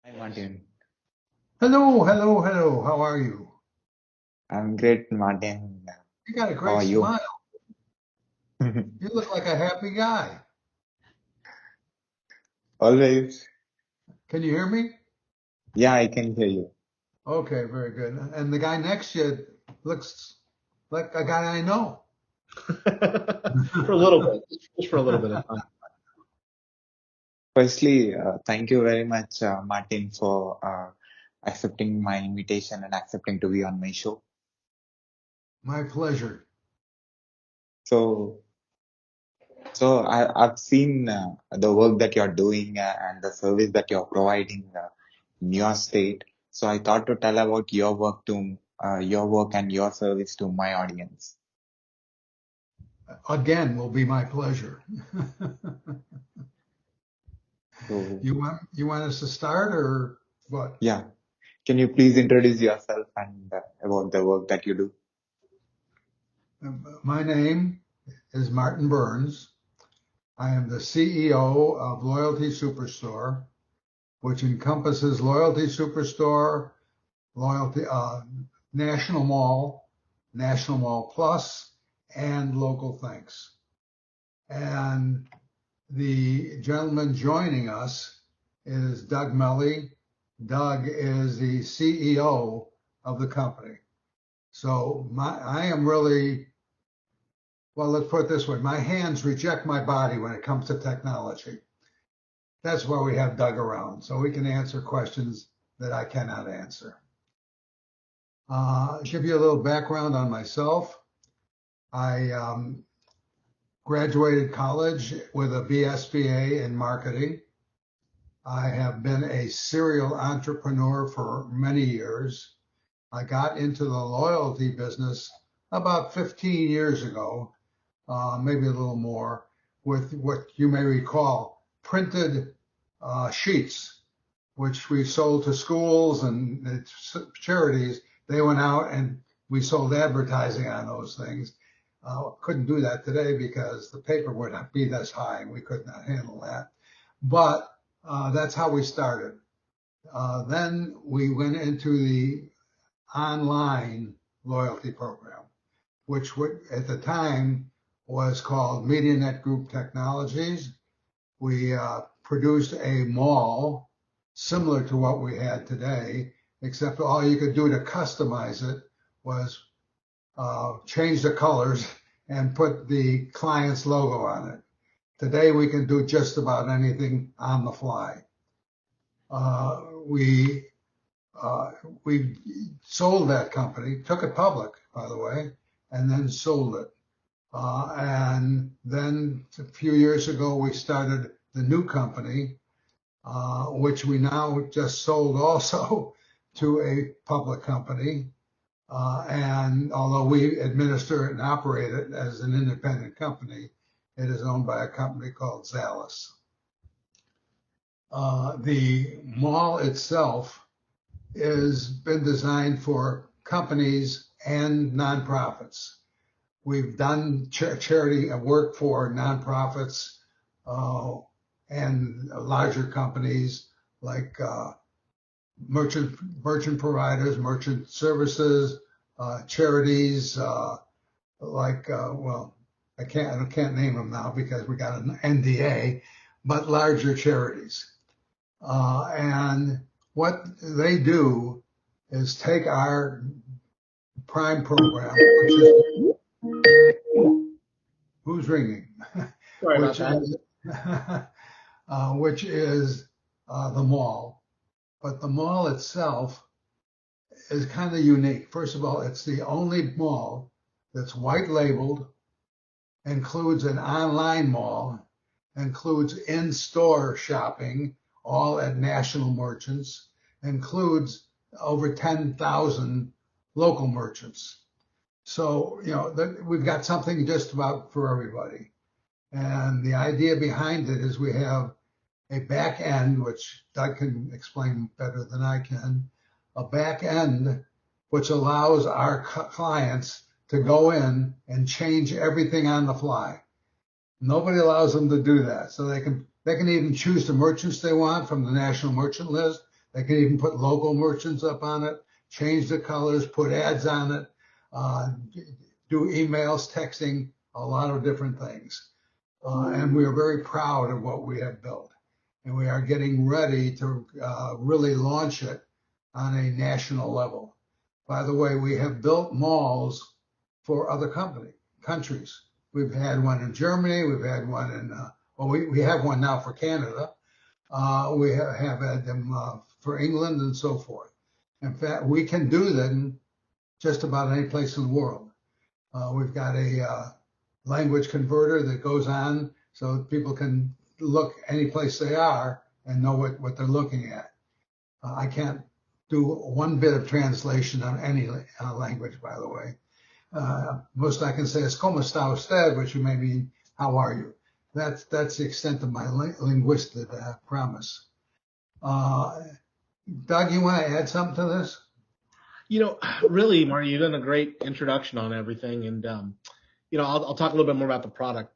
Hi Martin. Hello, hello, hello. How are you? I'm great, Martin. You got a How great are you? smile. You look like a happy guy. Always. Can you hear me? Yeah, I can hear you. Okay, very good. And the guy next to you looks like a guy I know. For a little bit, just for a little bit of time. Firstly, thank you very much, Martin, for accepting my invitation and accepting to be on my show. My pleasure. So, I've seen the work that you're doing and the service that you're providing in your state. So I thought to tell about your work and your service to my audience. Again, will be my pleasure. So, You want us to start or what? yeah, can you please introduce yourself and about the work that you do? My name is Martin Berns. I am the CEO of Loyalty Superstore, which encompasses Loyalty Superstore, Loyalty National Mall Plus, and Local Thanks. And the gentleman joining us is Doug Meli. Doug is the CEO of the company. So I am really, well, let's put it this way. My hands reject my body when it comes to technology. That's why we have Doug around, so we can answer questions that I cannot answer. Give you a little background on myself. I graduated college with a BSBA in marketing. I have been a serial entrepreneur for many years. I got into the loyalty business about 15 years ago, maybe a little more, with what you may recall printed sheets, which we sold to schools and charities. They went out and we sold advertising on those things. Couldn't do that today because the paper would not be this high and we could not handle that. But that's how we started. Then we went into the online loyalty program, which at the time was called MediaNet Group Technologies. We produced a mall similar to what we had today, except all you could do to customize it was change the colors and put the client's logo on it. Today we can do just about anything on the fly. We sold that company, took it public, by the way, and then sold it. And then a few years ago, we started the new company, which we now just sold also to a public company. And although we administer it and operate it as an independent company, it is owned by a company called Zallis. The mall itself has been designed for companies and nonprofits. We've done charity work for nonprofits and larger companies like merchant providers, merchant services, charities well, I can't name them now because we got an NDA, but larger charities. And what they do is take our Prime program, which is who's ringing, Sorry about which that. is which is the mall. But the mall itself is kind of unique. First of all, it's the only mall that's white labeled, includes an online mall, includes in-store shopping, all at national merchants, includes over 10,000 local merchants. So, we've got something just about for everybody. And the idea behind it is we have a back end, which Doug can explain better than I can, a back end which allows our clients to go in and change everything on the fly. Nobody allows them to do that. So they can even choose the merchants they want from the national merchant list. They can even put local merchants up on it, change the colors, put ads on it, do emails, texting, a lot of different things. And we are very proud of what we have built. And we are getting ready to really launch it on a national level. By the way, we have built malls for other countries. We've had one in Germany. We've had one in, we have one now for Canada. We have had them for England and so forth. In fact, we can do that in just about any place in the world. We've got a language converter that goes on so people can look any place they are and know what they're looking at. I can't do one bit of translation on any language, by the way. Most I can say is "Como está usted," which may mean "How are you?" That's the extent of my linguistic promise. Doug, you want to add something to this? Really, Marty, you've done a great introduction on everything, and I'll talk a little bit more about the product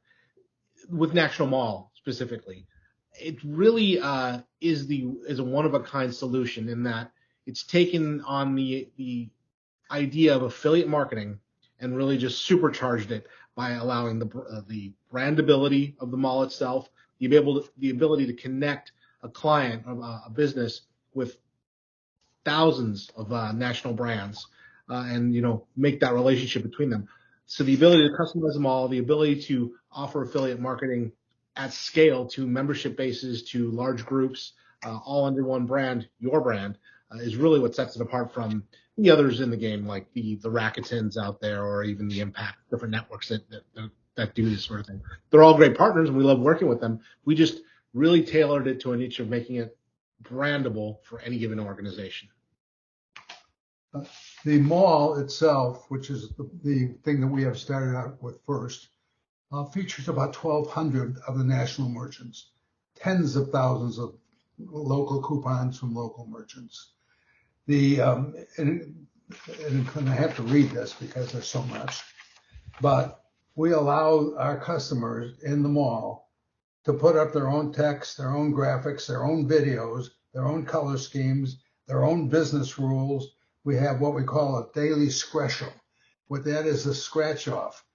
with National Mall specifically. It really is a one-of-a-kind solution in that it's taken on the idea of affiliate marketing and really just supercharged it by allowing the brandability of the mall itself, the ability to connect a client, a business, with thousands of national brands, and make that relationship between them. So the ability to customize them all, the ability to offer affiliate marketing at scale to membership bases, to large groups, all under one brand, your brand, is really what sets it apart from the others in the game, like the Racketons out there, or even the Impact, different networks that do this sort of thing. They're all great partners, and we love working with them. We just really tailored it to a niche of making it brandable for any given organization. The mall itself, which is the thing that we have started out with first, features about 1,200 of the national merchants, tens of thousands of local coupons from local merchants. And I have to read this because there's so much, but we allow our customers in the mall to put up their own text, their own graphics, their own videos, their own color schemes, their own business rules. We have what we call a daily scratch-off. What that is a scratch-off.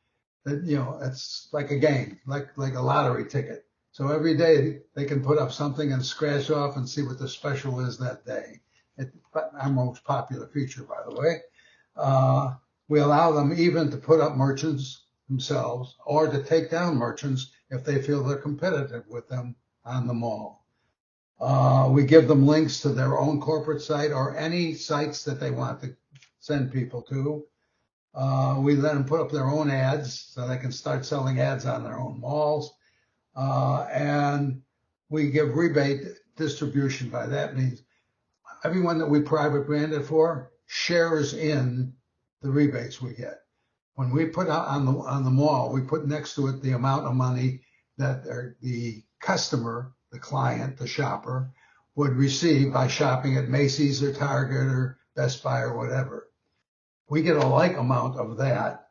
It's like a game, like a lottery ticket. So every day they can put up something and scratch off and see what the special is that day. It's our most popular feature, by the way. We allow them even to put up merchants themselves or to take down merchants if they feel they're competitive with them on the mall. We give them links to their own corporate site or any sites that they want to send people to. We let them put up their own ads so they can start selling ads on their own malls. And we give rebate distribution. By that means everyone that we private branded for shares in the rebates we get. When we put out on the mall, we put next to it the amount of money that the customer, the client, the shopper, would receive by shopping at Macy's or Target or Best Buy or whatever. We get a like amount of that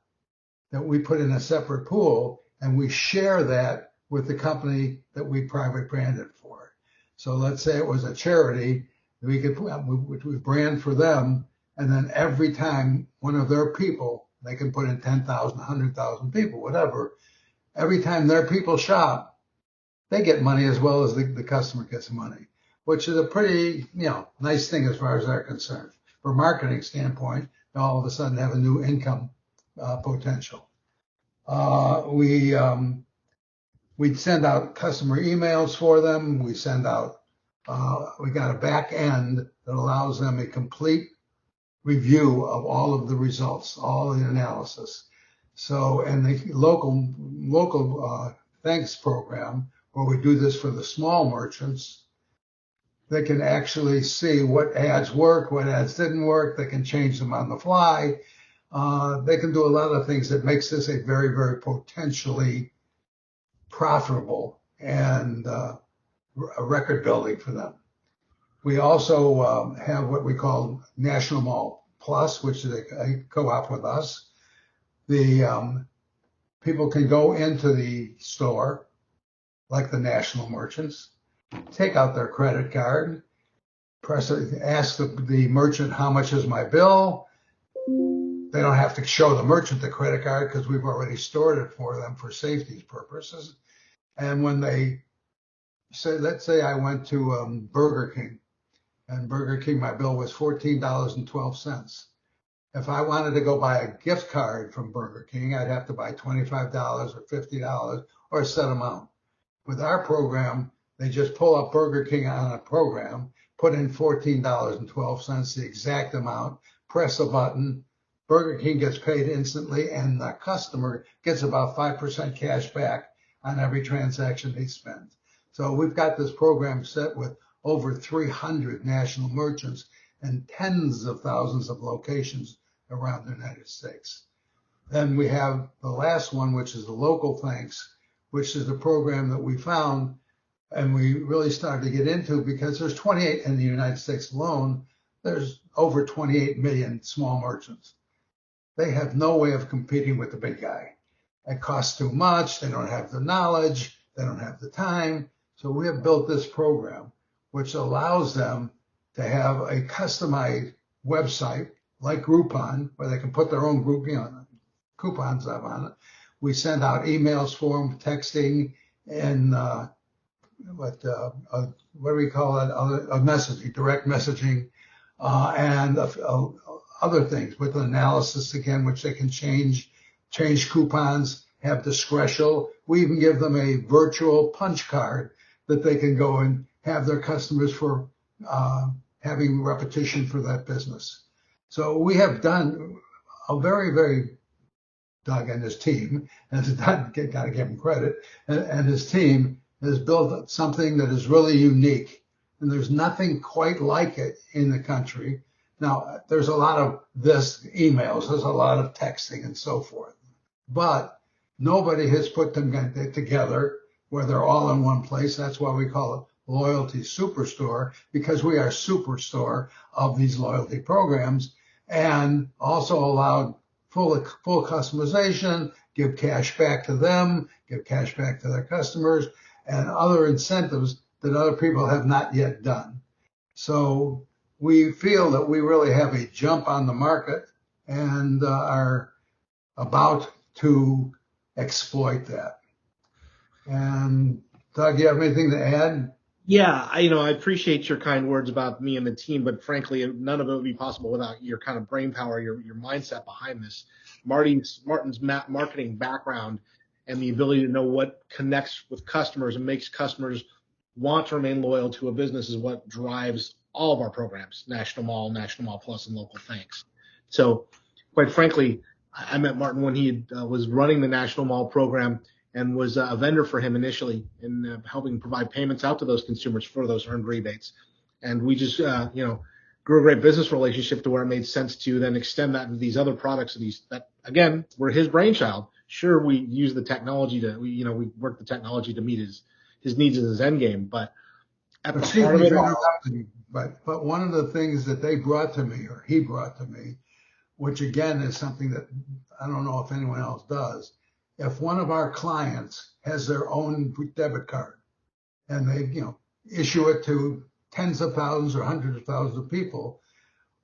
we put in a separate pool, and we share that with the company that we private branded for. So let's say it was a charity, we brand for them, and then every time one of their people, they can put in 10,000, 100,000 people, whatever, every time their people shop, they get money as well as the customer gets money, which is a pretty, nice thing as far as they're concerned. From a marketing standpoint, all of a sudden have a new income potential. We send out customer emails for them. We send out, we got a back end that allows them a complete review of all of the results, all of the analysis. So, and the local thanks program, where we do this for the small merchants, they can actually see what ads work, what ads didn't work. They can change them on the fly. They can do a lot of things that makes this a very, very potentially profitable and a record building for them. We also have what we call National Mall Plus, which is a co-op with us. The people can go into the store, like the national merchants, take out their credit card, ask the merchant, how much is my bill? They don't have to show the merchant the credit card because we've already stored it for them for safety purposes. And when they say, let's say I went to Burger King, and Burger King, my bill was $14.12. If I wanted to go buy a gift card from Burger King, I'd have to buy $25 or $50 or a set amount. With our program, they just pull up Burger King on a program, put in $14.12, the exact amount, press a button, Burger King gets paid instantly, and the customer gets about 5% cash back on every transaction they spend. So we've got this program set with over 300 national merchants and tens of thousands of locations around the United States. Then we have the last one, which is the Local Thanks, which is the program that we found and we really started to get into because there's 28 in the United States alone. There's over 28 million small merchants. They have no way of competing with the big guy. It costs too much. They don't have the knowledge. They don't have the time. So we have built this program, which allows them to have a customized website like Groupon, where they can put their own coupons up on it. We send out emails for them, texting, and what do we call it? Messaging, direct messaging, and other things with analysis again, which they can change coupons, have discretion. We even give them a virtual punch card that they can go and have their customers for having repetition for that business. So we have done a very, very, Doug and his team, and got to give him credit, and his team has built something that is really unique. And there's nothing quite like it in the country. Now, there's a lot of emails, there's a lot of texting and so forth. But nobody has put them together where they're all in one place. That's why we call it Loyalty Superstore, because we are superstore of these loyalty programs, and also allowed full customization, give cash back to them, give cash back to their customers, and other incentives that other people have not yet done. So we feel that we really have a jump on the market and are about to exploit that. And Doug, you have anything to add? Yeah, I appreciate your kind words about me and the team, but frankly, none of it would be possible without your kind of brain power, your mindset behind this. Martin's marketing background and the ability to know what connects with customers and makes customers want to remain loyal to a business is what drives all of our programs, National Mall Plus, and Local Thanks. So, quite frankly, I met Martin when he was running the National Mall program and was a vendor for him initially in helping provide payments out to those consumers for those earned rebates. And we just, grew a great business relationship to where it made sense to then extend that into these other products that again, were his brainchild. Sure, we use the technology we work the technology to meet his needs and his end game, but at the heart of it all. But one of the things that he brought to me, which again is something that I don't know if anyone else does. If one of our clients has their own debit card and they, issue it to tens of thousands or hundreds of thousands of people,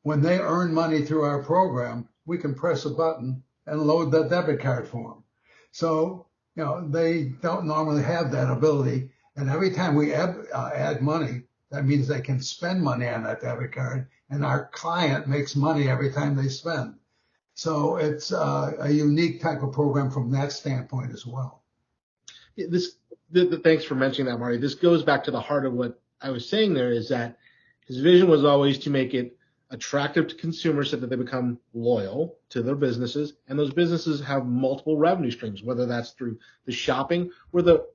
when they earn money through our program, we can press a button and load that debit card for them. So, they don't normally have that ability. And every time we add money, that means they can spend money on that debit card, and our client makes money every time they spend. So it's a unique type of program from that standpoint as well. Thanks for mentioning that, Marty. This goes back to the heart of what I was saying there, is that his vision was always to make it attractive to consumers so that they become loyal to their businesses, and those businesses have multiple revenue streams, whether that's through the shopping where the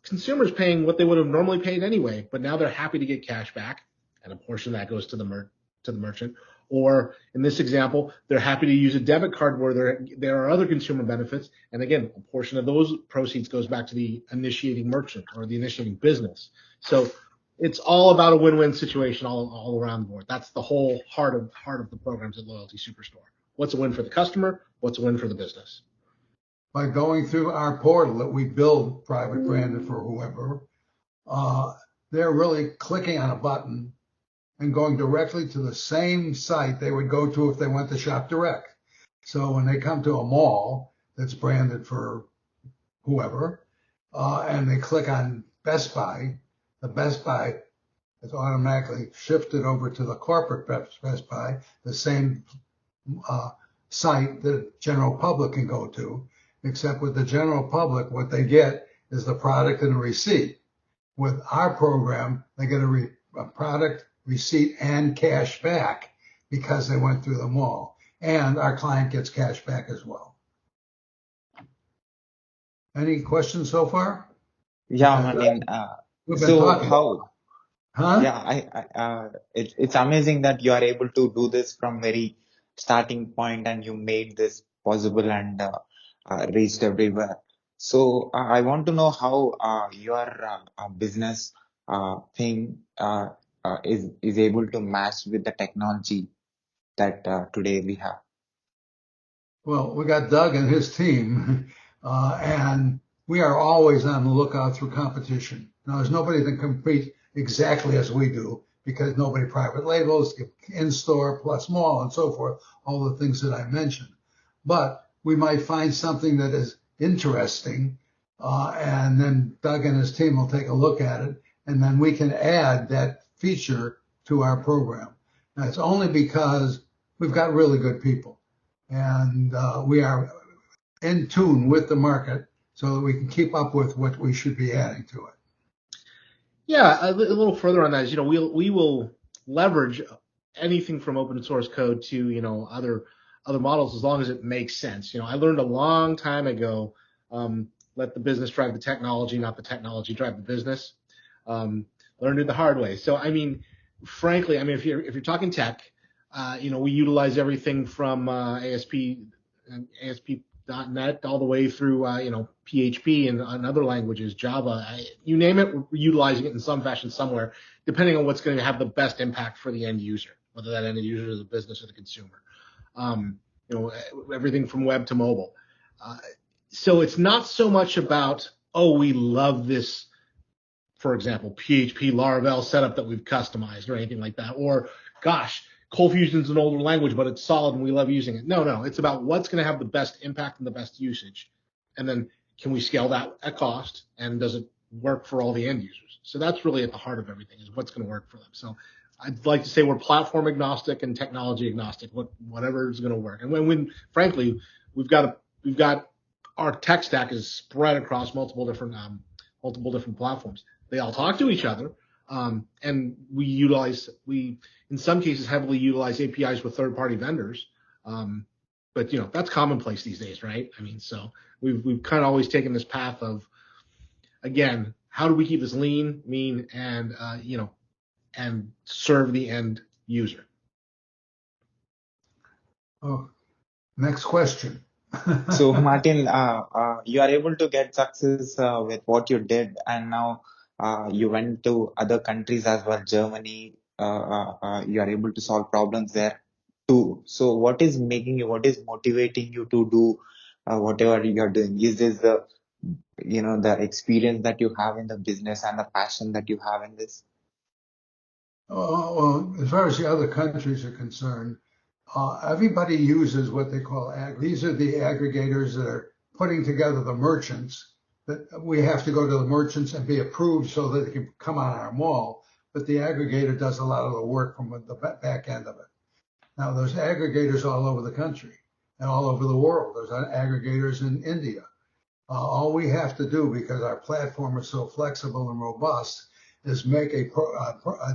consumer's paying what they would have normally paid anyway, but now they're happy to get cash back, and a portion of that goes to the merchant. Or in this example, they're happy to use a debit card where there are other consumer benefits. And again, a portion of those proceeds goes back to the initiating merchant or the initiating business. So it's all about a win-win situation all around the board. That's the whole heart of the programs at Loyalty Superstore. What's a win for the customer? What's a win for the business? By going through our portal that we build private branded for whoever, they're really clicking on a button and going directly to the same site they would go to if they went to Shop Direct. So when they come to a mall that's branded for whoever, and they click on Best Buy, the Best Buy is automatically shifted over to the corporate Best Buy, the same site the general public can go to, except with the general public, what they get is the product and a receipt. With our program, they get a product, receipt, and cash back because they went through the mall. And our client gets cash back as well. Any questions so far? Yeah, Because, Martin. we've been So talking. how? Huh? Yeah, it's amazing that you are able to do this from very starting point and you made this possible and reached everywhere. So I want to know how your business thing is able to match with the technology that today we have. Well, we got Doug and his team, and we are always on the lookout through competition. Now, there's nobody that compete exactly as we do because nobody private labels, in-store plus mall and so forth, all the things that I mentioned. But we might find something that is interesting, and then Doug and his team will take a look at it, and then we can add that feature to our program. Now, it's only because we've got really good people. And we are in tune with the market so that we can keep up with what we should be adding to it. Yeah, a little further on that is, we will leverage anything from open source code to, other models as long as it makes sense. I learned a long time ago, let the business drive the technology, not the technology drive the business. Learned it the hard way. So, frankly, if you're talking tech, we utilize everything from ASP and ASP.NET all the way through, PHP and other languages, Java, you name it, we're utilizing it in some fashion somewhere, depending on what's going to have the best impact for the end user, whether that end user is the business or the consumer. Everything from web to mobile. So it's not so much about, we love this, for example, PHP Laravel setup that we've customized or anything like that, or gosh, Cold Fusion's an older language, but it's solid and we love using it. No, it's about what's going to have the best impact and the best usage. And then can we scale that at cost, and does it work for all the end users? So that's really at the heart of everything, is what's going to work for them. So I'd like to say we're platform agnostic and technology agnostic, whatever is going to work. And when frankly, we've got our tech stack is spread across multiple different platforms. They all talk to each other. And we in some cases heavily utilize APIs with third-party vendors. But that's commonplace these days, right? So we've kind of always taken this path of, again, how do we keep this lean, mean, and and serve the end user? Oh, next question. So Martin, you are able to get success with what you did, and now you went to other countries as well, Germany. You are able to solve problems there too. So what is motivating you to do whatever you are doing? Is this the experience that you have in the business and the passion that you have in this? Well, as far as the other countries are concerned, everybody uses what they call these are the aggregators that are putting together the merchants. That we have to go to the merchants and be approved so that they can come on our mall. But the aggregator does a lot of the work from the back end of it. Now, there's aggregators all over the country and all over the world. There's aggregators in India. All we have to do, because our platform is so flexible and robust, is make a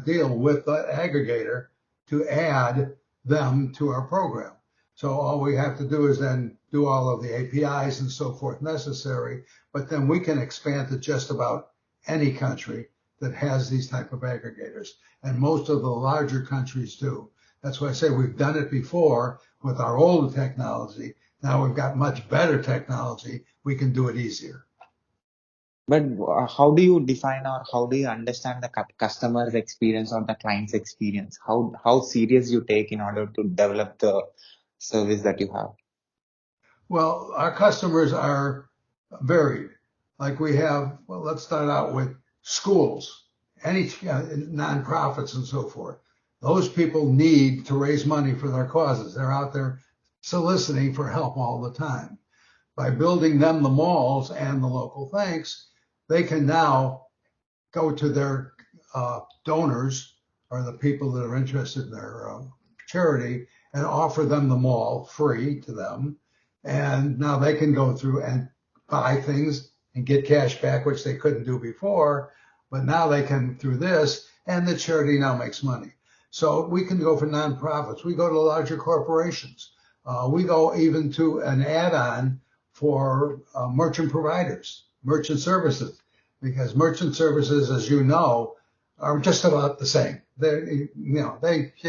deal with the aggregator to add them to our program. So all we have to do is then do all of the APIs and so forth necessary, but then we can expand to just about any country that has these type of aggregators. And most of the larger countries do. That's why I say we've done it before with our old technology. Now we've got much better technology. We can do it easier. But how do you define, or how do you understand the customer's experience or the client's experience? How serious you take in order to develop the service that you have? Well, our customers are varied. Like we have, let's start out with schools, any nonprofits and so forth. Those people need to raise money for their causes. They're out there soliciting for help all the time. By building them the malls and the local thanks, they can now go to their donors or the people that are interested in their charity and offer them the mall free to them. And now they can go through and buy things and get cash back, which they couldn't do before. But now they can through this, and the charity now makes money. So we can go for nonprofits. We go to larger corporations. We go even to an add-on for merchant providers, merchant services, because merchant services, as you know, are just about the same. They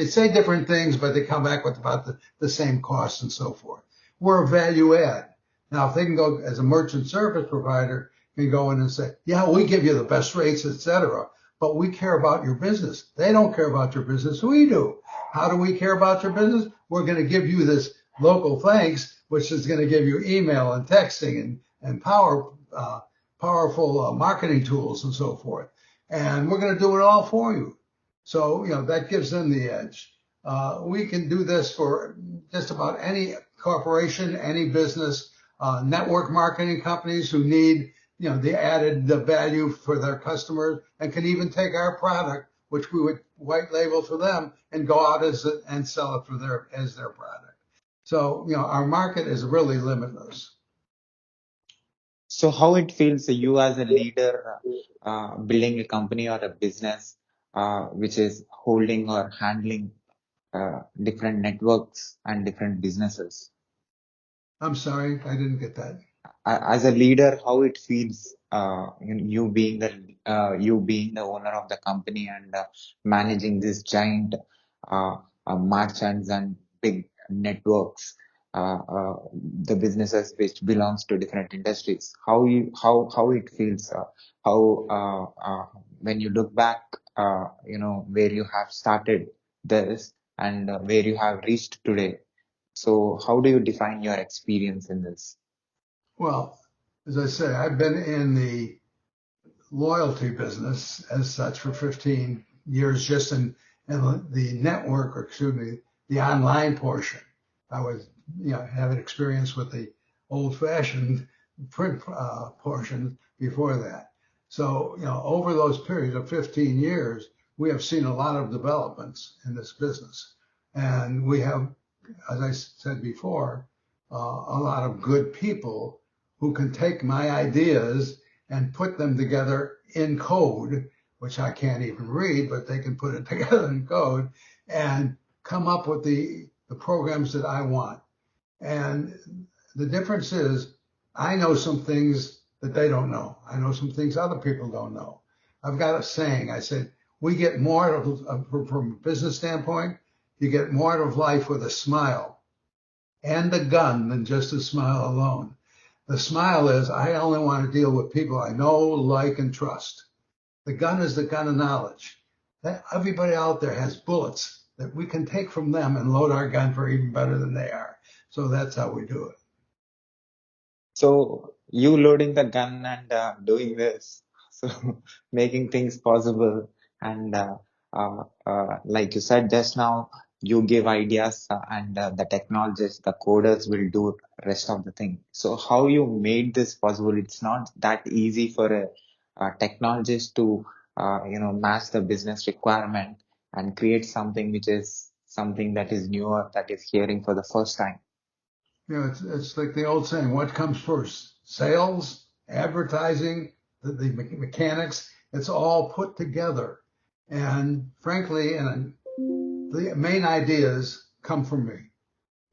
say different things, but they come back with about the same costs and so forth. We're a value add. Now, if they can go as a merchant service provider, can go in and say, yeah, we give you the best rates, etc., but we care about your business. They don't care about your business. We do. How do we care about your business? We're going to give you this local thanks, which is going to give you email and texting and powerful marketing tools and so forth. And we're going to do it all for you. So, that gives them the edge. We can do this for just about any corporation, any business, network marketing companies who need, the added value for their customers and can even take our product, which we would white label for them and go out and sell it as their product. So, our market is really limitless. So how it feels you as a leader building a company or a business which is holding or handling different networks and different businesses? I'm sorry, I didn't get that. As a leader, how it feels you being the owner of the company and managing this giant merchants and big networks, the businesses which belongs to different industries. How it feels, when you look back, where you have started this and where you have reached today. So how do you define your experience in this? Well, as I say, I've been in the loyalty business as such for 15 years, just in the network, or excuse me, the online portion. I was, having experience with the old-fashioned print portion before that. So, over those periods of 15 years, we have seen a lot of developments in this business. And we have, as I said before, a lot of good people who can take my ideas and put them together in code, which I can't even read, but they can put it together in code and come up with the programs that I want. And the difference is I know some things that they don't know. I know some things other people don't know. I've got a saying. I said, we get more from a business standpoint, you get more out of life with a smile and a gun than just a smile alone. The smile is, I only want to deal with people I know, like, and trust. The gun is the gun of knowledge. Everybody out there has bullets that we can take from them and load our gun for even better than they are. So that's how we do it. So you loading the gun and doing this, so making things possible, and like you said just now, you give ideas and the technologists, the coders will do rest of the thing. So how you made this possible? It's not that easy for a technologist to match the business requirement and create something which is something that is newer, that is hearing for the first time. It's like the old saying, what comes first? Sales, advertising, the mechanics, it's all put together. And frankly, the main ideas come from me.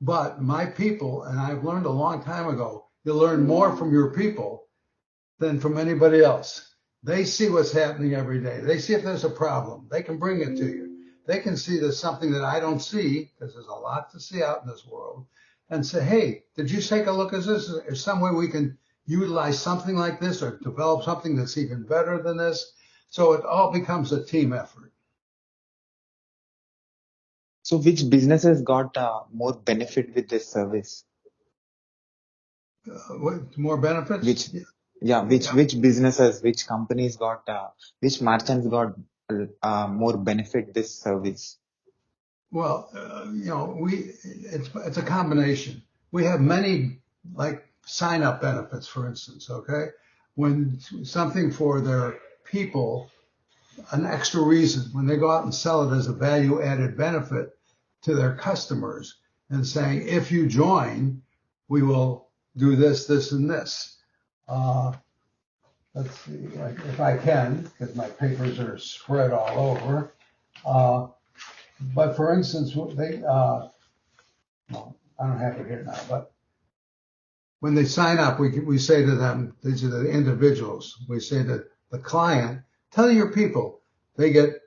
But my people, and I've learned a long time ago, you learn more from your people than from anybody else. They see what's happening every day. They see if there's a problem. They can bring it to you. They can see there's something that I don't see, because there's a lot to see out in this world, and say, hey, did you take a look at this? Is there some way we can utilize something like this or develop something that's even better than this? So it all becomes a team effort. So which businesses got more benefit with this service? More benefits? Which businesses, which companies got, which merchants got more benefit this service? Well, it's a combination. We have many like sign up benefits, for instance. Okay, when something for their people, an extra reason when they go out and sell it as a value added benefit to their customers and saying, if you join, we will do this, this, and this. Uh, let's see, like if I can, because my papers are spread all over. But for instance, no, I don't have it here now, but when they sign up, we say to them, these are the individuals, we say to the client, tell your people they get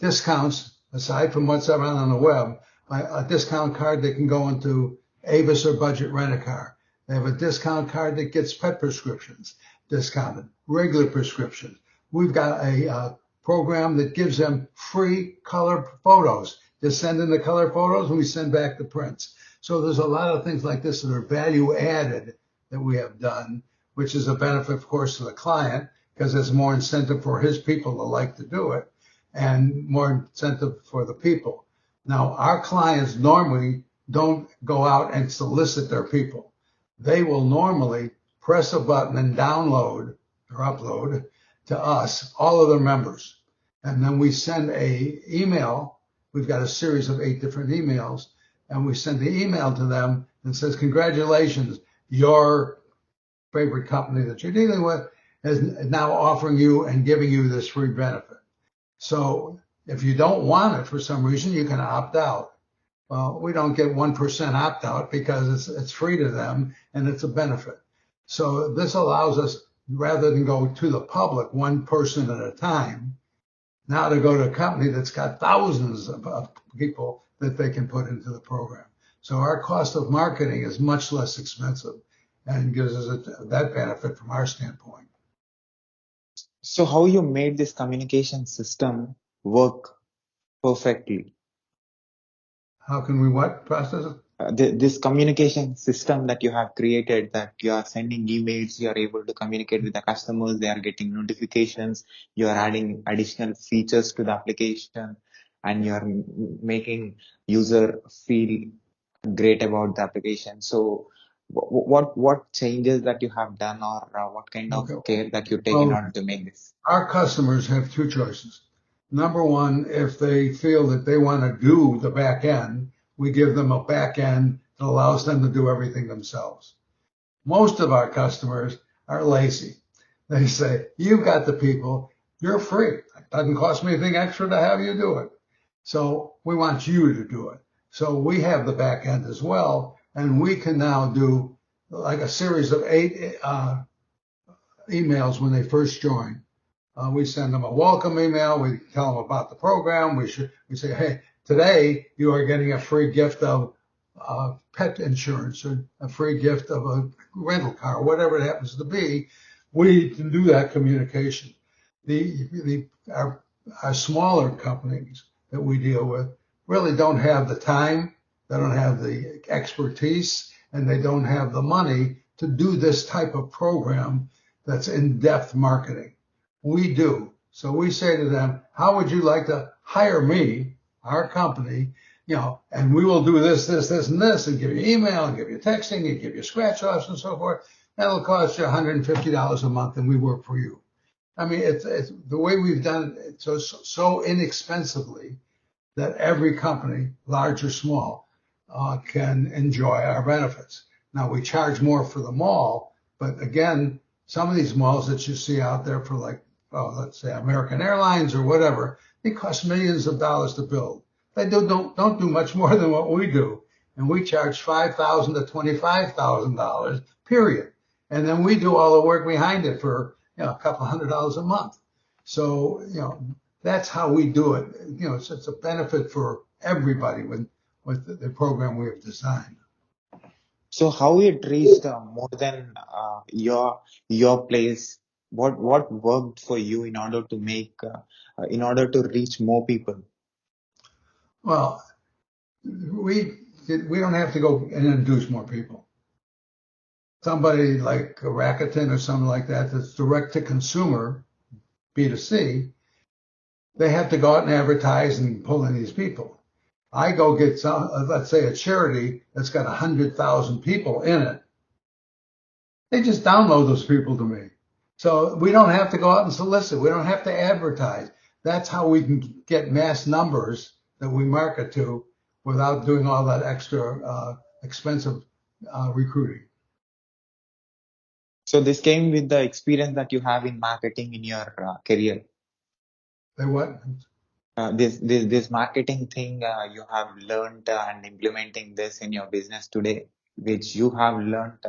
discounts aside from what's around on the web, a discount card that can go into Avis or Budget Rent-A-Car. They have a discount card that gets pet prescriptions discounted, regular prescriptions. We've got a program that gives them free color photos. Just send in the color photos and we send back the prints. So there's a lot of things like this that are value added that we have done, which is a benefit, of course, to the client because there's more incentive for his people to like to do it and more incentive for the people. Now, our clients normally don't go out and solicit their people. They will normally press a button and download or upload to us all of their members. And then we send a email. We've got a series of 8 different emails. And we send the email to them and says, congratulations, your favorite company that you're dealing with is now offering you and giving you this free benefit. So if you don't want it for some reason, you can opt out. Well, we don't get 1% opt out because it's free to them and it's a benefit. So this allows us, rather than go to the public, one person at a time, now to go to a company that's got thousands of people that they can put into the program. So our cost of marketing is much less expensive and gives us that benefit from our standpoint. So how you made this communication system work perfectly? How can we what process it? This communication system that you have created, that you are sending emails, you are able to communicate with the customers, they are getting notifications, you are adding additional features to the application, and you are making user feel great about the application. So what changes that you have done, or what kind of care that you take in order to make this? Our customers have 2 choices. Number one, if they feel that they want to do the back end, we give them a back end that allows them to do everything themselves. Most of our customers are lazy. They say, you've got the people, you're free. It doesn't cost me anything extra to have you do it. So we want you to do it. So we have the back end as well. And we can now do like a series of 8 emails when they first join. We send them a welcome email. We tell them about the program. We say, hey, today you are getting a free gift of pet insurance or a free gift of a rental car, whatever it happens to be. We can do that communication. Our smaller companies that we deal with really don't have the time, they don't have the expertise, and they don't have the money to do this type of program that's in-depth marketing. We do. So we say to them, how would you like to hire me, our company, and we will do this, this, this, and this, and give you email, and give you texting, and give you scratch-offs and so forth. That'll cost you $150 a month, and we work for you. I mean, it's the way we've done it so inexpensively that every company, large or small, can enjoy our benefits. Now, we charge more for the mall, but again, some of these malls that you see out there for let's say American Airlines or whatever, they cost millions of dollars to build. They don't do much more than what we do. And we charge $5,000 to $25,000, period. And then we do all the work behind it for, a couple $100 a month. So, that's how we do it. It's a benefit for everybody with the program we have designed. So how it reached more than your place? What worked for you in order to reach more people? Well, we don't have to go and introduce more people. Somebody like a Rakuten or something like that's direct to consumer, B2C, they have to go out and advertise and pull in these people. I go get some, let's say a charity that's got 100,000 people in it. They just download those people to me. So we don't have to go out and solicit. We don't have to advertise. That's how we can get mass numbers that we market to without doing all that extra expensive recruiting. So this came with the experience that you have in marketing in your career. They what? This marketing thing you have learned and implementing this in your business today, which you have learned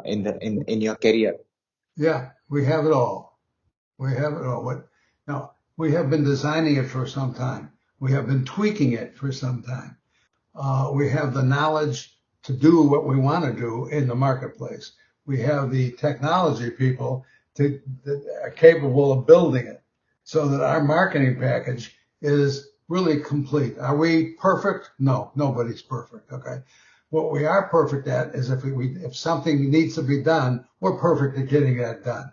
in your career. Yeah, we have it all. We have it all. Now, we have been designing it for some time. We have been tweaking it for some time. We have the knowledge to do what we want to do in the marketplace. We have the technology people that are capable of building it so that our marketing package is really complete. Are we perfect? No, nobody's perfect. Okay. What we are perfect at is if something needs to be done, we're perfect at getting that done.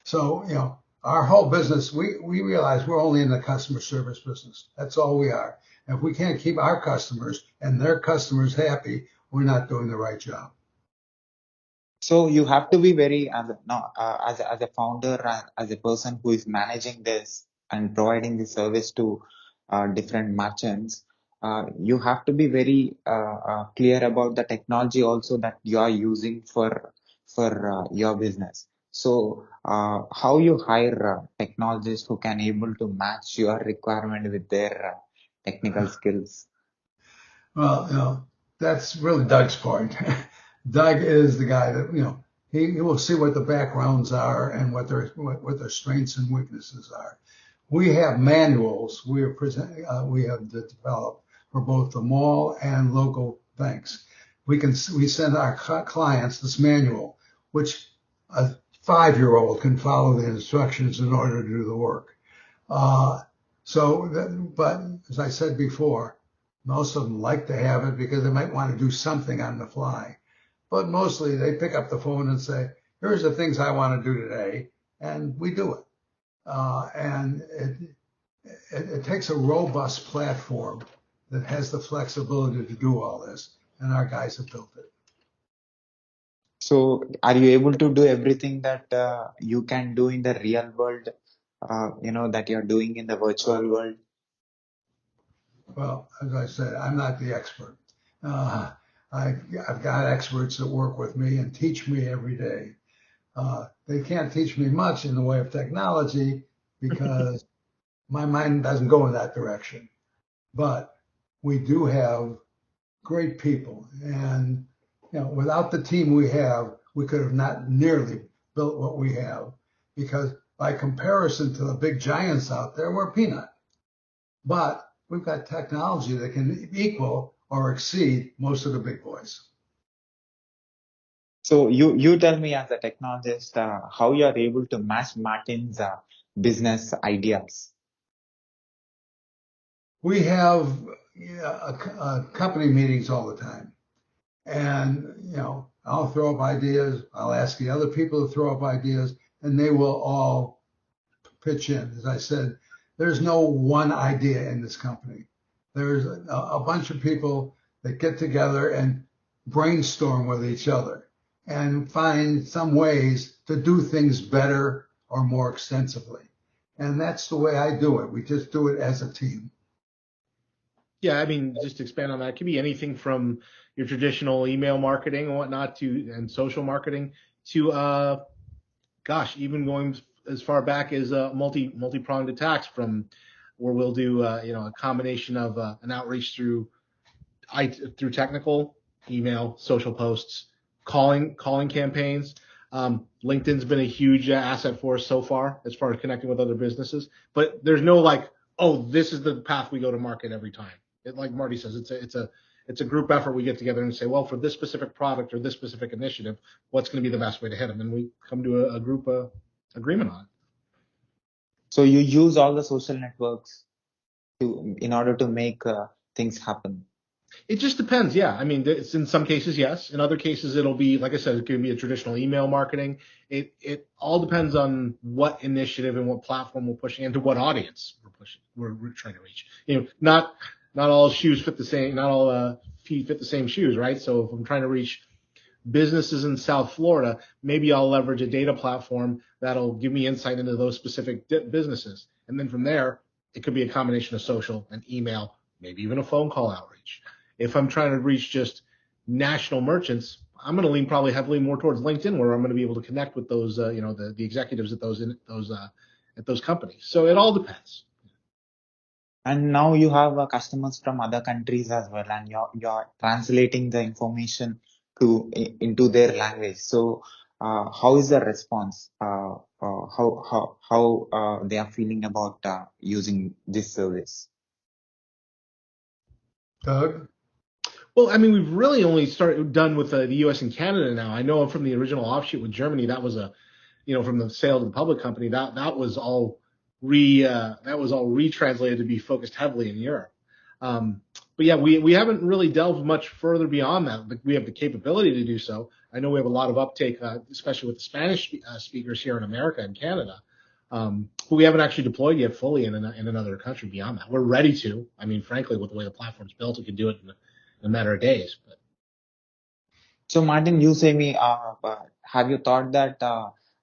So, our whole business, we realize we're only in the customer service business. That's all we are. If we can't keep our customers and their customers happy, we're not doing the right job. So you have to be very, as a founder, as a person who is managing this and providing the service to different merchants, you have to be very clear about the technology also that you are using for your business. So how you hire technologists who can able to match your requirement with their technical skills? Well, that's really Doug's point. Doug is the guy that, he will see what the backgrounds are and what their strengths and weaknesses are. We have manuals we have developed for both the mall and local banks. We send our clients this manual, which a 5-year-old can follow the instructions in order to do the work. But as I said before, most of them like to have it because they might want to do something on the fly. But mostly they pick up the phone and say, here's the things I want to do today, and we do it. And it takes a robust platform that has the flexibility to do all this, and our guys have built it. So are you able to do everything that you can do in the real world, that you're doing in the virtual world? Well, as I said, I'm not the expert. I've got experts that work with me and teach me every day. They can't teach me much in the way of technology because my mind doesn't go in that direction. But we do have great people. And, without the team we have, we could have not nearly built what we have because by comparison to the big giants out there, we're peanut. But we've got technology that can equal or exceed most of the big boys. So you tell me as a technologist how you are able to match Martin's business ideas. We have company meetings all the time. And, I'll throw up ideas. I'll ask the other people to throw up ideas, and they will all pitch in. As I said, there's no one idea in this company. There's a bunch of people that get together and brainstorm with each other and find some ways to do things better or more extensively. And that's the way I do it. We just do it as a team. Yeah, just to expand on that, it could be anything from your traditional email marketing and whatnot and social marketing to, even going as far back as multi-pronged attacks from where we'll do, a combination of an outreach through technical, email, social posts, calling campaigns. LinkedIn's been a huge asset for us so far as far as connecting with other businesses, but there's no this is the path we go to market every time. Like Marty says, it's a group effort. We get together and say, well, for this specific product or this specific initiative, what's going to be the best way to hit them? And we come to a group agreement on it. So you use all the social networks in order to make things happen. It just depends. Yeah. It's in some cases, yes. In other cases, it'll be, like I said, it could be a traditional email marketing. It all depends on what initiative and what platform we're pushing into what audience we're trying to reach. Not not all shoes fit the same, not all feet fit the same shoes, right? So if I'm trying to reach businesses in South Florida, maybe I'll leverage a data platform that'll give me insight into those specific businesses. And then from there, it could be a combination of social and email, maybe even a phone call outreach. If I'm trying to reach just national merchants, I'm going to lean probably heavily more towards LinkedIn, where I'm going to be able to connect with those, the executives at those companies. So it all depends. And now you have customers from other countries as well, and you're translating the information into their language. So how is the response? How they are feeling about using this service? Doug? Well, I mean, we've really only done with the U.S. and Canada now. I know from the original offshoot with Germany, that was from the sale to the public company, that was all retranslated to be focused heavily in Europe. But yeah, we haven't really delved much further beyond that. But we have the capability to do so. I know we have a lot of uptake, especially with the Spanish speakers here in America and Canada. But we haven't actually deployed yet fully in another country beyond that. We're ready to. I mean, frankly, with the way the platform's built, we could do it in a matter of days. But. So Martin, you say me, have you thought that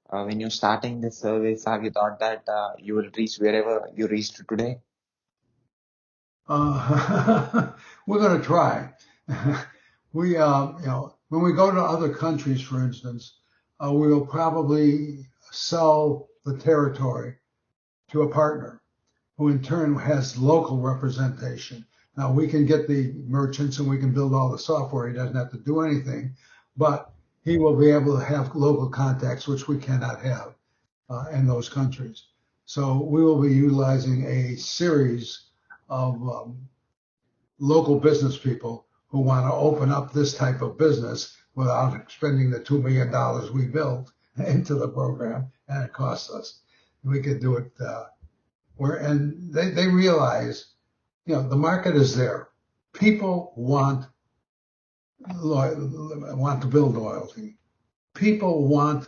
when you're starting this service, have you thought that you will reach wherever you reached today? We're going to try. We, when we go to other countries, for instance, we will probably sell the territory to a partner who in turn has local representation. Now we can get the merchants and we can build all the software. He doesn't have to do anything, but he will be able to have local contacts, which we cannot have in those countries. So we will be utilizing a series of local business people who want to open up this type of business without spending the $2 million we built into the program, and it costs us. We could do it and they realize, the market is there. People want to build loyalty. People want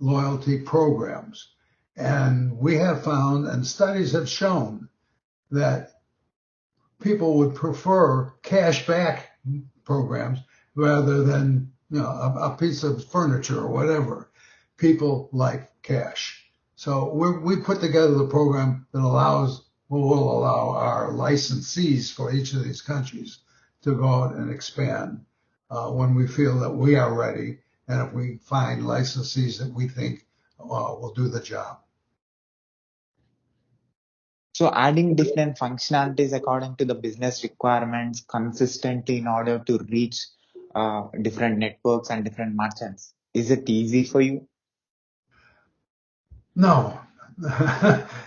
loyalty programs. And we have found, and studies have shown, that people would prefer cash back programs rather than a piece of furniture or whatever. People like cash. So we put together the program that will allow our licensees for each of these countries to go out and expand when we feel that we are ready, and if we find licensees that we think will do the job. So adding different functionalities according to the business requirements consistently in order to reach different networks and different merchants. Is it easy for you? No,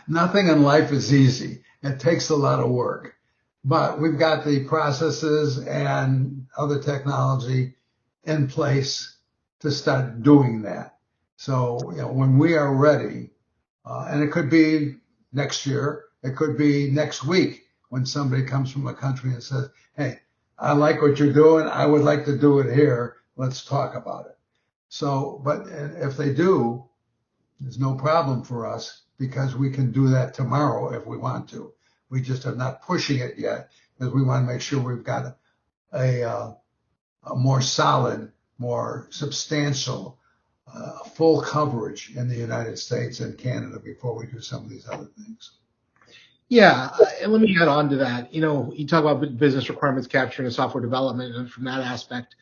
nothing in life is easy. It takes a lot of work, but we've got the processes and other technology in place to start doing that. So, when we are ready, and it could be next year, it could be next week when somebody comes from a country and says, hey, I like what you're doing. I would like to do it here. Let's talk about it. So, but if they do, there's no problem for us because we can do that tomorrow if we want to. We just are not pushing it yet because we want to make sure we've got a more solid, more substantial, full coverage in the United States and Canada before we do some of these other things. Yeah, and let me add on to that. You talk about business requirements capturing and software development, and from that aspect,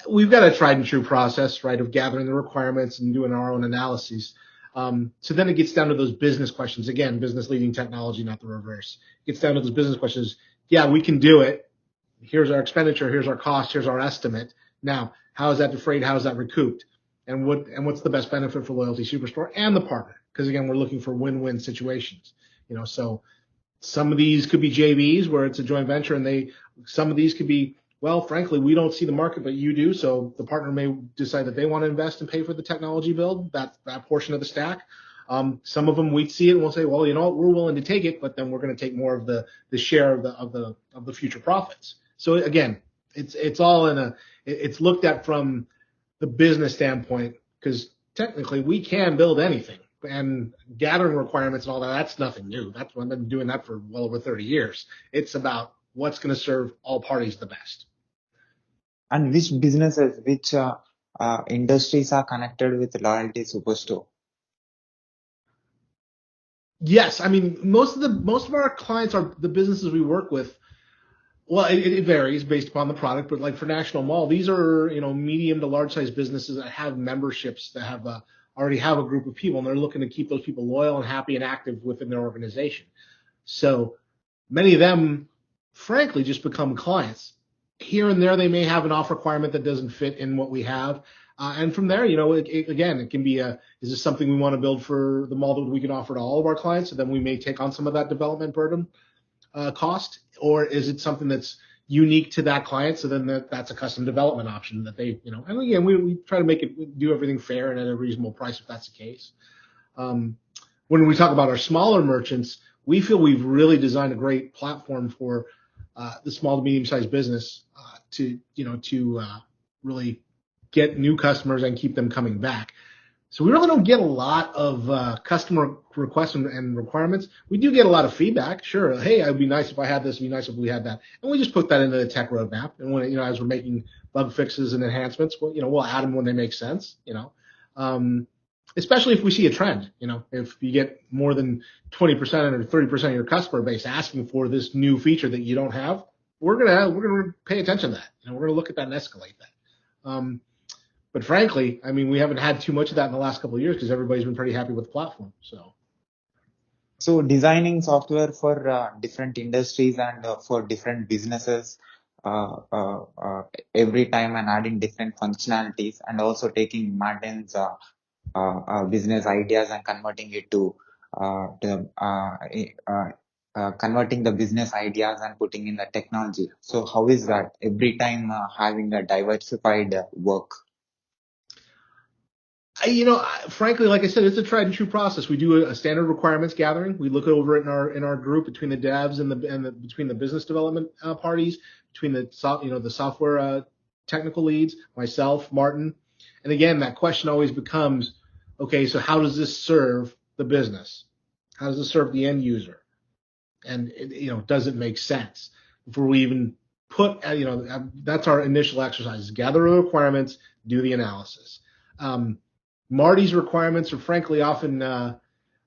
we've got a tried and true process, right, of gathering the requirements and doing our own analyses. So then it gets down to those business questions. Again, business leading technology, not the reverse. It gets down to those business questions. Yeah, we can do it. Here's our expenditure. Here's our cost. Here's our estimate. Now, how is that defrayed? How is that recouped? And what's the best benefit for Loyalty Superstore and the partner? Because again, we're looking for win-win situations. So some of these could be JVs where it's a joint venture, and some of these could be, well, frankly, we don't see the market, but you do. So the partner may decide that they want to invest and pay for the technology build, that portion of the stack. Some of them we see it and we'll say, well, we're willing to take it, but then we're going to take more of the share of the future profits. So again, it's all it's looked at from the business standpoint, because technically we can build anything, and gathering requirements and all that, that's nothing new. I've been doing that for well over 30 years. It's about what's going to serve all parties the best. And which businesses, which industries are connected with Loyalty Superstore? Yes, I mean most of our clients are the businesses we work with. Well, it varies based upon the product, but like for National Mall, these are medium to large size businesses that have memberships that have already have a group of people, and they're looking to keep those people loyal and happy and active within their organization. So many of them, frankly, just become clients. Here and there, they may have an off requirement that doesn't fit in what we have. And from there, it can be is this something we want to build for the mall that we can offer to all of our clients? So then we may take on some of that development burden cost, or is it something that's unique to that client? So then that's a custom development option that they, and again, we try to make it do everything fair and at a reasonable price if that's the case. When we talk about our smaller merchants, we feel we've really designed a great platform for the small to medium sized business to really get new customers and keep them coming back. So we really don't get a lot of customer requests and requirements. We do get a lot of feedback. Sure, hey, it'd be nice if I had this. It'd be nice if we had that. And we just put that into the tech roadmap. And when as we're making bug fixes and enhancements, we'll add them when they make sense. Especially if we see a trend. If you get more than 20% or 30% of your customer base asking for this new feature that you don't have, we're gonna pay attention to that. We're gonna look at that and escalate that. But frankly, I mean, we haven't had too much of that in the last couple of years because everybody's been pretty happy with the platform. So designing software for different industries and for different businesses every time and adding different functionalities, and also taking Martin's business ideas and converting it to converting the business ideas and putting in the technology. So how is that every time having a diversified work? Frankly, like I said, it's a tried and true process. We do a standard requirements gathering. We look over it in our group between the devs and between the business development parties, between the software technical leads, myself, Martin. And again, that question always becomes, okay, so how does this serve the business? How does it serve the end user? And does it make sense before we even put? That's our initial exercise: gather the requirements, do the analysis. Marty's requirements are frankly often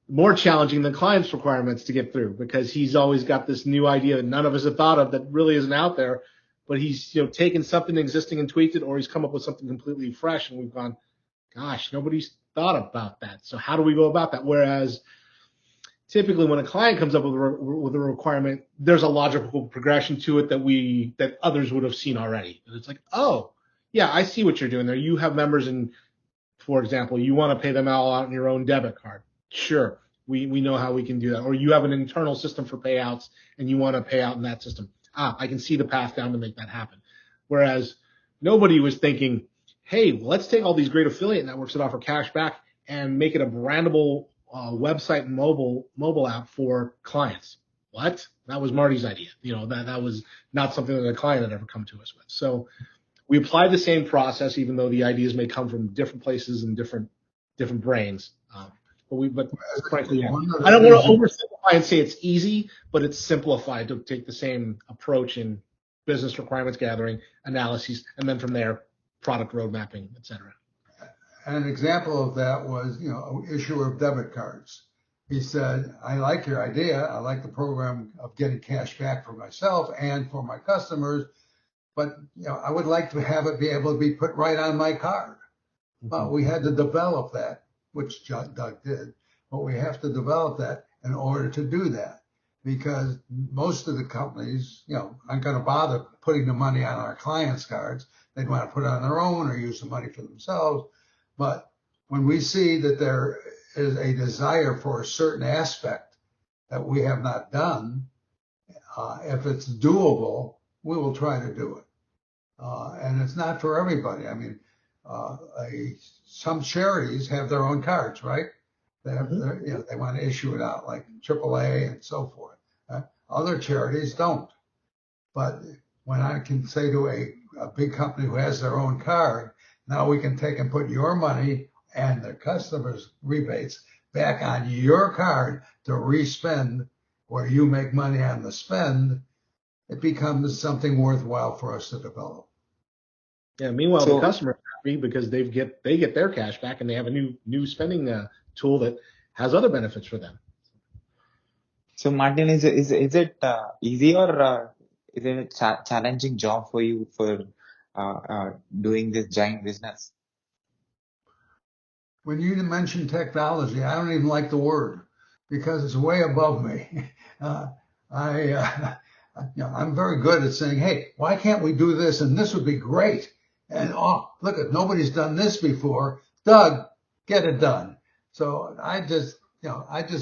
more challenging than clients' requirements to get through, because he's always got this new idea that none of us have thought of that really isn't out there, but he's taken something existing and tweaked it, or he's come up with something completely fresh, and we've gone, gosh, nobody's thought about that. So how do we go about that? Whereas typically when a client comes up with a requirement, there's a logical progression to it that others would have seen already. And it's like, oh, yeah, I see what you're doing there. You have members in, for example, you want to pay them all out in your own debit card. Sure, we know how we can do that. Or you have an internal system for payouts and you want to pay out in that system. I can see the path down to make that happen. Whereas nobody was thinking, hey, let's take all these great affiliate networks that offer cash back and make it a brandable website and mobile app for clients. What? That was Marty's idea. That was not something that a client had ever come to us with. So we apply the same process, even though the ideas may come from different places and different brains. But frankly, yeah. I don't want to oversimplify and say it's easy, but it's simplified to take the same approach in business requirements gathering, analyses, and then from there, product road mapping, et cetera. An example of that was, issuer of debit cards. He said, I like your idea. I like the program of getting cash back for myself and for my customers. But I would like to have it be able to be put right on my card. Well, we had to develop that, which Doug did. But we have to develop that in order to do that, because most of the companies, aren't going to bother putting the money on our clients' cards. They'd want to put it on their own or use the money for themselves. But when we see that there is a desire for a certain aspect that we have not done, if it's doable, we will try to do it. And it's not for everybody. I mean, some charities have their own cards, right? They have they want to issue it out, like AAA and so forth. Other charities don't. But when I can say to a big company who has their own card, now we can take and put your money and the customers' rebates back on your card to respend, where you make money on the spend. it becomes something worthwhile for us to develop. Yeah. Meanwhile, the So, customer is happy because they get their cash back and they have a new spending tool that has other benefits for them. so Martin, is it easy or is it a challenging job for you for doing this giant business? When you mention technology, I don't even like the word because it's way above me. Uh, I'm very good at saying, "Hey, why can't we do this? And this would be great." And oh, look at nobody's done this before. Doug, get it done. So I just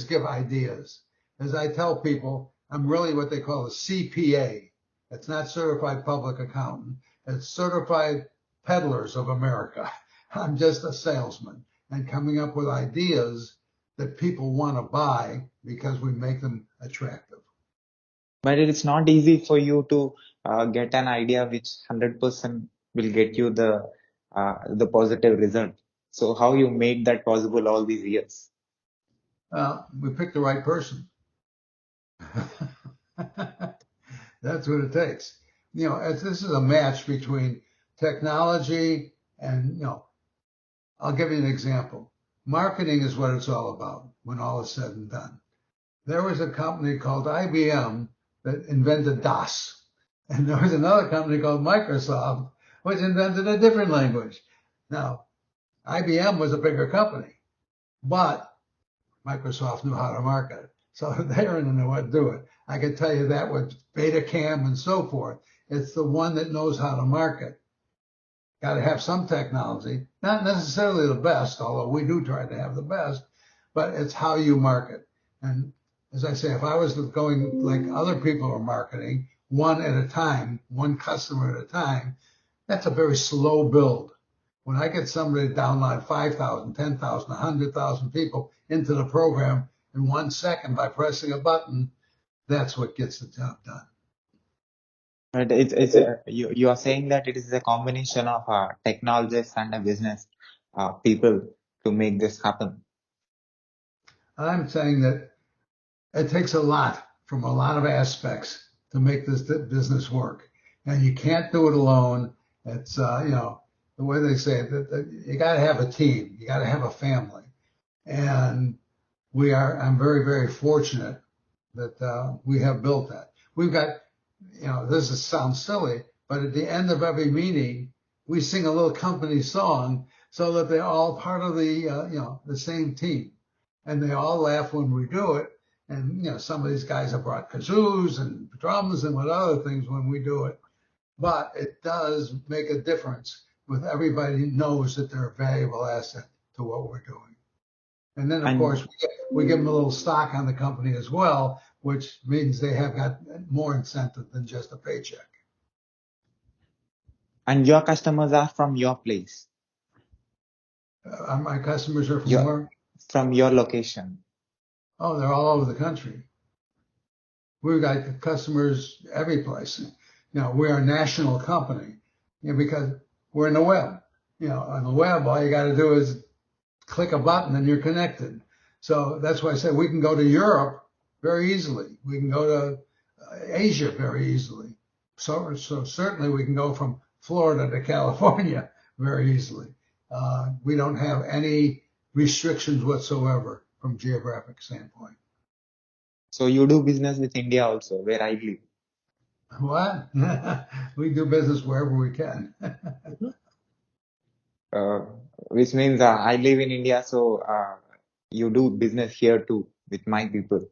give ideas. As I tell people, I'm really what they call a CPA. It's not certified public accountant. It's certified peddlers of America. I'm just a salesman and coming up with ideas that people want to buy because we make them attractive. But it's not easy for you to get an idea which 100% will get you the positive result. So how you made that possible all these years? We picked the right person. That's what it takes. This is a match between technology and, I'll give you an example. Marketing is what it's all about when all is said and done. There was a company called IBM that invented DOS. And there was another company called Microsoft, which invented a different language. Now, IBM was a bigger company, but Microsoft knew how to market it. So they didn't know what to do it. I can tell you that with Betacam and so forth. It's the one that knows how to market. Got to have some technology, not necessarily the best, although we do try to have the best, but it's how you market. And as I say, if I was going like other people are marketing, one at a time, one customer at a time, that's a very slow build. When I get somebody to download 5,000, 10,000, 100,000 people into the program in 1 second by pressing a button, that's what gets the job done. But you are saying that it is a combination of technologists and a business people to make this happen. I'm saying that it takes a lot from a lot of aspects to make this business work. And you can't do it alone. It's, the way they say it, you got to have a team. You got to have a family. And I'm very, very fortunate that we have built that. We've got, sounds silly, but at the end of every meeting, we sing a little company song so that they're all part of the same team. And they all laugh when we do it. And, some of these guys have brought kazoos and drums and what other things when we do it. But it does make a difference with everybody knows that they're a valuable asset to what we're doing. And then, of course, we give them a little stock on the company as well, which means they have got more incentive than just a paycheck. And your customers are from your place. My customers are from where? From your location. Oh, they're all over the country. We've got customers every place. We are a national company, because we're in the web. On the web, all you got to do is click a button and you're connected. So that's why I said we can go to Europe very easily. We can go to Asia very easily. So certainly we can go from Florida to California very easily. We don't have any restrictions whatsoever from geographic standpoint. So you do business with India also, where I live. What? We do business wherever we can. Which means I live in India, so you do business here too with my people.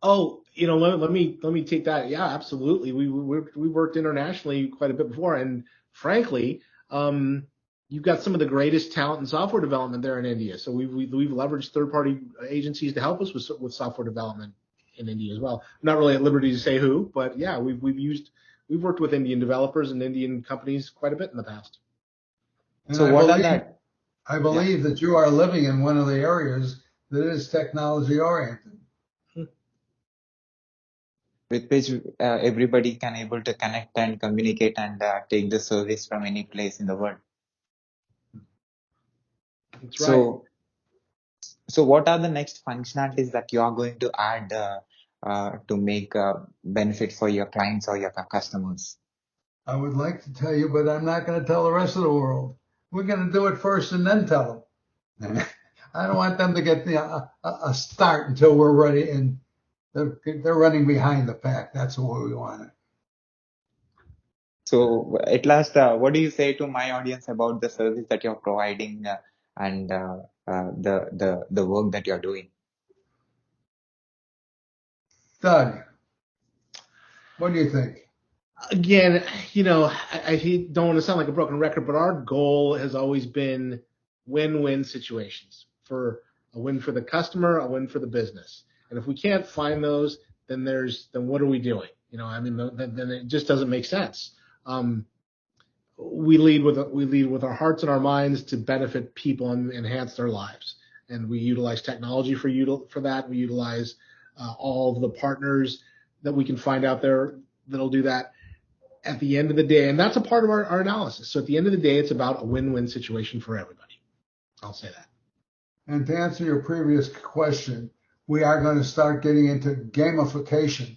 Oh, let me take that. Yeah, absolutely. We worked internationally quite a bit before, and frankly, you've got some of the greatest talent in software development there in India. So we've leveraged third-party agencies to help us with software development in India as well. I'm not really at liberty to say who, but yeah, we've worked with Indian developers and Indian companies quite a bit in the past. And So I believe that you are living in one of the areas that is technology oriented. With which everybody can able to connect and communicate and take the service from any place in the world. That's right. So what are the next functionalities that you are going to add to make benefit for your clients or your customers? I would like to tell you, but I'm not going to tell the rest of the world. We're going to do it first and then tell them. I don't want them to get a start until we're ready, and they're running behind the pack. That's what we want. So at last, what do you say to my audience about the service that you're providing and the work that you're doing? Doug, what do you think? Again, I don't want to sound like a broken record, but our goal has always been win-win situations, for a win for the customer, a win for the business. And if we can't find those, then what are we doing? Then it just doesn't make sense. We lead with our hearts and our minds to benefit people and enhance their lives. And we utilize technology for that. We utilize all of the partners that we can find out there that'll do that. At the end of the day, and that's a part of our analysis. So at the end of the day, it's about a win-win situation for everybody. I'll say that. And to answer your previous question, we are going to start getting into gamification.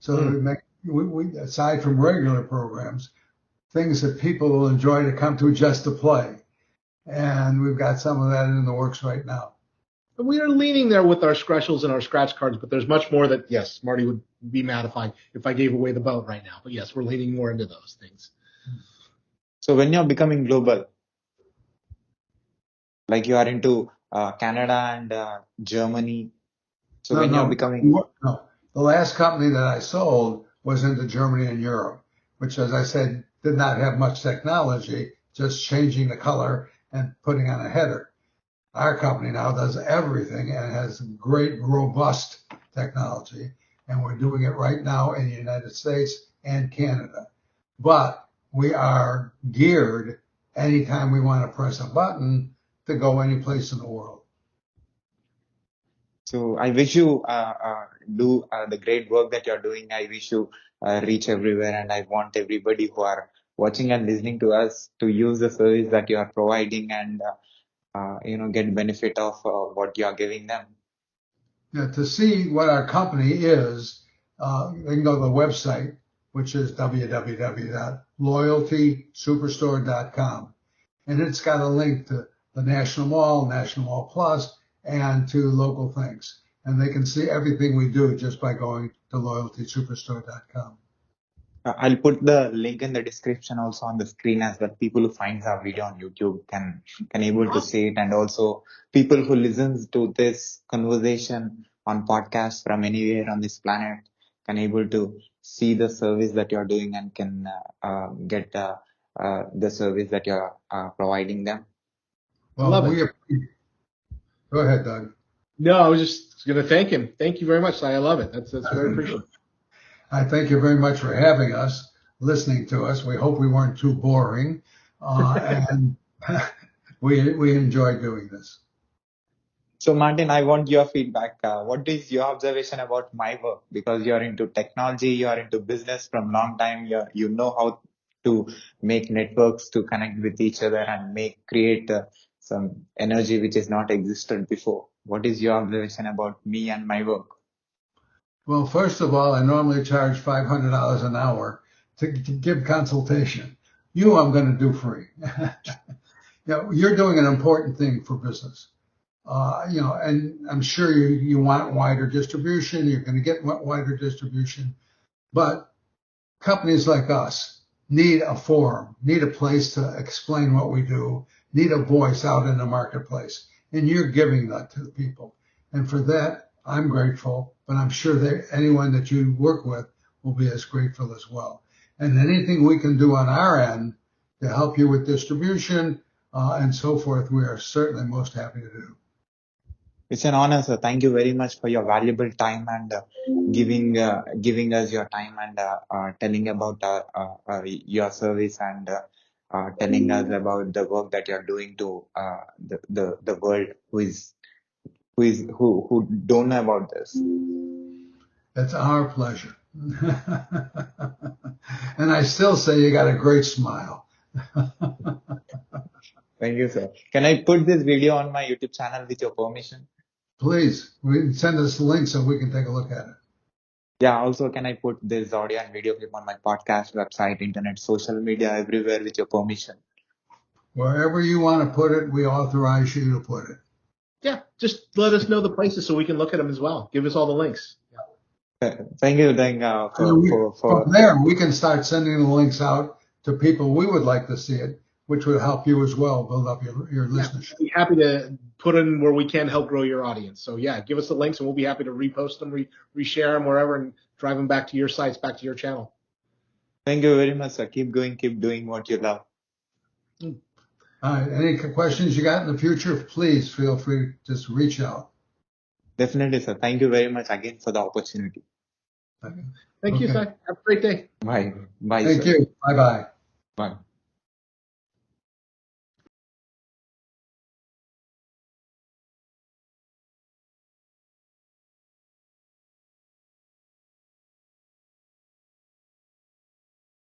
So that we aside from regular programs, things that people will enjoy to come to just to play. And we've got some of that in the works right now. We are leaning there with our scratchels and our scratch cards, but there's much more that, yes, Marty would be mad if I gave away the boat right now. But yes, we're leaning more into those things. So when you're becoming global, like you are into Canada and Germany, so you're becoming... No, the last company that I sold was into Germany and Europe, which, as I said, did not have much technology, just changing the color and putting on a header. Our company now does everything and has great, robust technology, and we're doing it right now in the United States and Canada. But we are geared anytime we want to press a button to go any place in the world. So I wish you do the great work that you're doing. I wish you reach everywhere, and I want everybody who are watching and listening to us to use the service that you are providing and get benefit of what you are giving them. Yeah, to see what our company is, they can go to the website, which is www.loyaltysuperstore.com. And it's got a link to the National Mall, National Mall Plus, and to local things. And they can see everything we do just by going to loyaltysuperstore.com. I'll put the link in the description also on the screen as well. People who finds our video on YouTube can able to see it, and also people who listens to this conversation on podcast from anywhere on this planet can able to see the service that you're doing and can get the service that you're providing them. Well, go ahead, Doug. No, I was just going to thank him. Thank you very much, Sai. I love it. That's very appreciated. I thank you very much for having us, listening to us. We hope we weren't too boring, and we enjoy doing this. So, Martin, I want your feedback. What is your observation about my work? Because you're into technology, you're into business from long time. You know how to make networks to connect with each other and create some energy which is not existed before. What is your observation about me and my work? Well, first of all, I normally charge $500 an hour to give consultation. I'm going to do free. You're doing an important thing for business. And I'm sure you want wider distribution. You're going to get wider distribution. But companies like us need a forum, need a place to explain what we do, need a voice out in the marketplace. And you're giving that to the people. And for that, I'm grateful, but I'm sure that anyone that you work with will be as grateful as well. And anything we can do on our end to help you with distribution and so forth, we are certainly most happy to do. It's an honor, sir. Thank you very much for your valuable time and giving us your time and telling about your service and telling us about the work that you're doing to the world who don't know about this. It's our pleasure. And I still say you got a great smile. Thank you, sir. Can I put this video on my YouTube channel with your permission? Please, send us the link so we can take a look at it. Yeah, also can I put this audio and video clip on my podcast, website, internet, social media, everywhere with your permission? Wherever you want to put it, we authorize you to put it. Yeah, just let us know the places so we can look at them as well. Give us all the links. Thank you, Deng, And from for there, we can start sending the links out to people we would like to see it, which would help you as well build up your listenership. We'll be happy to put in where we can help grow your audience. So yeah, give us the links and we'll be happy to repost them, reshare them wherever and drive them back to your sites, back to your channel. Thank you very much, sir. Keep going, keep doing what you love. All right. Any questions you got in the future, please feel free to just reach out. Definitely, sir. Thank you very much again for the opportunity. Thank you, Sai. Have a great day. Bye. Bye, Thank sir. you. Bye-bye. Bye.